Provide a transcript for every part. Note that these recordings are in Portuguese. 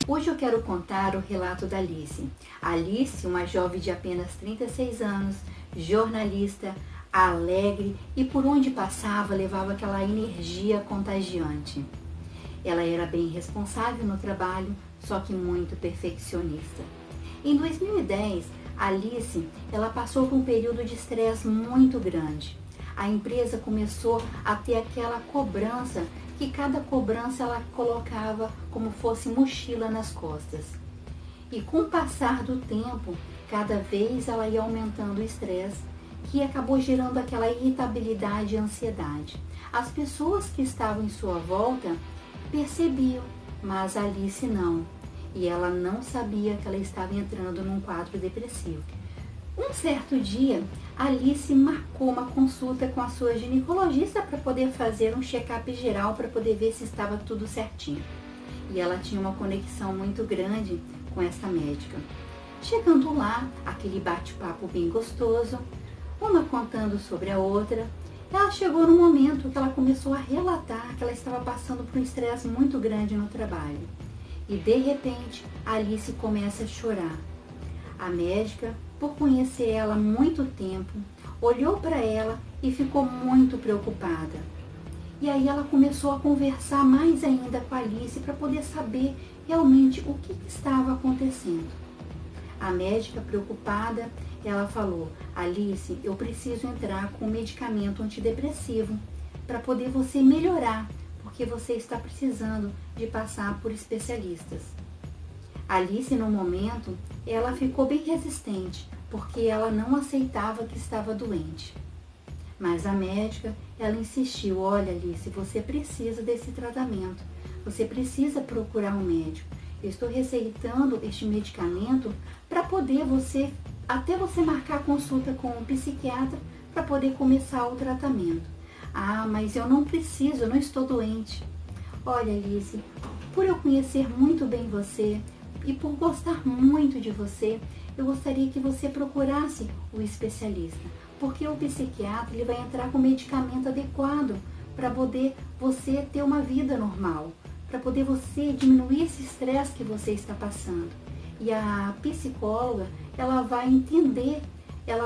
Hoje eu quero contar o relato da Alice. Alice, uma jovem de apenas 36 anos, jornalista, alegre e por onde passava levava aquela energia contagiante. Ela era bem responsável no trabalho, só que muito perfeccionista. Em 2010, Alice, ela passou por um período de estresse muito grande. A empresa começou a ter aquela cobrança, que cada cobrança ela colocava como fosse mochila nas costas. E com o passar do tempo, cada vez ela ia aumentando o estresse, que acabou gerando aquela irritabilidade e ansiedade. As pessoas que estavam em sua volta percebiam, mas Alice não. E ela não sabia que ela estava entrando num quadro depressivo. Um certo dia, Alice marcou uma consulta com a sua ginecologista para poder fazer um check-up geral, para poder ver se estava tudo certinho. E ela tinha uma conexão muito grande com essa médica. Chegando lá, aquele bate-papo bem gostoso, uma contando sobre a outra, ela chegou num momento que ela começou a relatar que ela estava passando por um estresse muito grande no trabalho. E de repente, Alice começa a chorar. A médica, por conhecer ela há muito tempo, olhou para ela e ficou muito preocupada. E aí ela começou a conversar mais ainda com a Alice para poder saber realmente o que estava acontecendo. A médica, preocupada, ela falou: Alice, eu preciso entrar com um medicamento antidepressivo para poder você melhorar, porque você está precisando de passar por especialistas. Alice, no momento, ela ficou bem resistente, porque ela não aceitava que estava doente. Mas a médica, ela insistiu: olha, Alice, você precisa desse tratamento, você precisa procurar um médico. Eu estou receitando este medicamento para poder até você marcar a consulta com um psiquiatra para poder começar o tratamento. Ah, mas eu não preciso, eu não estou doente. Olha, Alice, por eu conhecer muito bem você e por gostar muito de você, eu gostaria que você procurasse o especialista, porque o psiquiatra ele vai entrar com o medicamento adequado para poder você ter uma vida normal, para poder você diminuir esse estresse que você está passando. E a psicóloga, ela vai entender,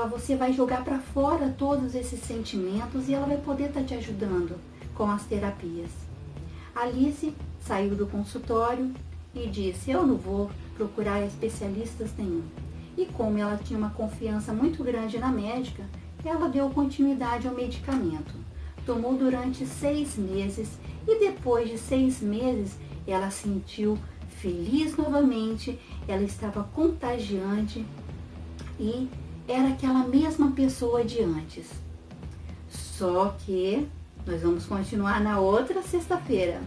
você vai jogar para fora todos esses sentimentos e ela vai poder estar te ajudando com as terapias. Alice saiu do consultório e disse: eu não vou procurar especialistas nenhum. E como ela tinha uma confiança muito grande na médica, ela deu continuidade ao medicamento. Tomou durante 6 meses e depois de 6 meses ela sentiu feliz novamente, ela estava contagiante e era aquela mesma pessoa de antes. Só que nós vamos continuar na outra sexta-feira.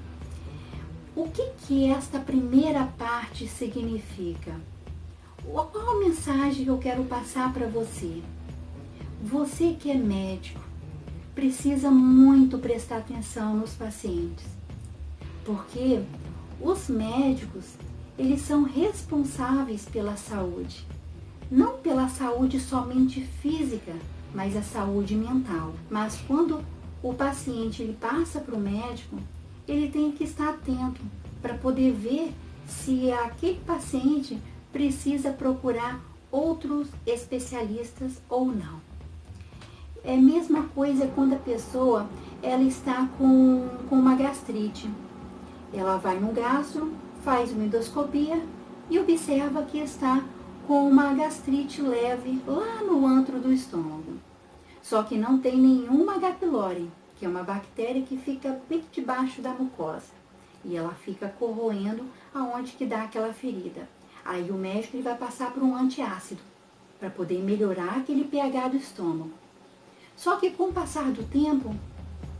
O que esta primeira parte significa? Qual a mensagem que eu quero passar para você? Você que é médico, precisa muito prestar atenção nos pacientes, porque os médicos, eles são responsáveis pela saúde, não pela saúde somente física, mas a saúde mental. Mas quando o paciente ele passa para o médico, ele tem que estar atento para poder ver se aquele paciente precisa procurar outros especialistas ou não. É a mesma coisa quando a pessoa ela está com uma gastrite. Ela vai no gastro, faz uma endoscopia e observa que está com uma gastrite leve lá no antro do estômago. Só que não tem nenhuma H. pylori, que é uma bactéria que fica bem debaixo da mucosa. E ela fica corroendo aonde que dá aquela ferida. Aí o médico ele vai passar por um antiácido, para poder melhorar aquele pH do estômago. Só que com o passar do tempo,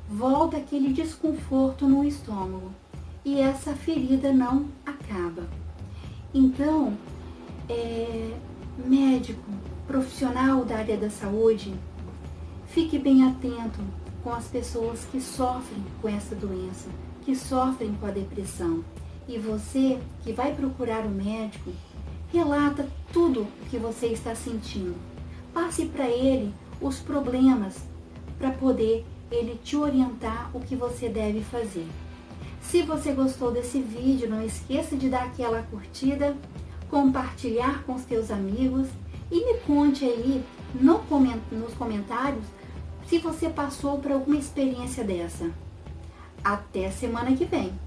volta aquele desconforto no estômago. E essa ferida não acaba. Então, médico, profissional da área da saúde, fique bem atento com as pessoas que sofrem com essa doença, que sofrem com a depressão. E você que vai procurar o médico, relata tudo o que você está sentindo. Passe para ele os problemas, para poder ele te orientar o que você deve fazer. Se você gostou desse vídeo, não esqueça de dar aquela curtida, compartilhar com os teus amigos e me conte aí nos comentários se você passou por alguma experiência dessa. Até semana que vem!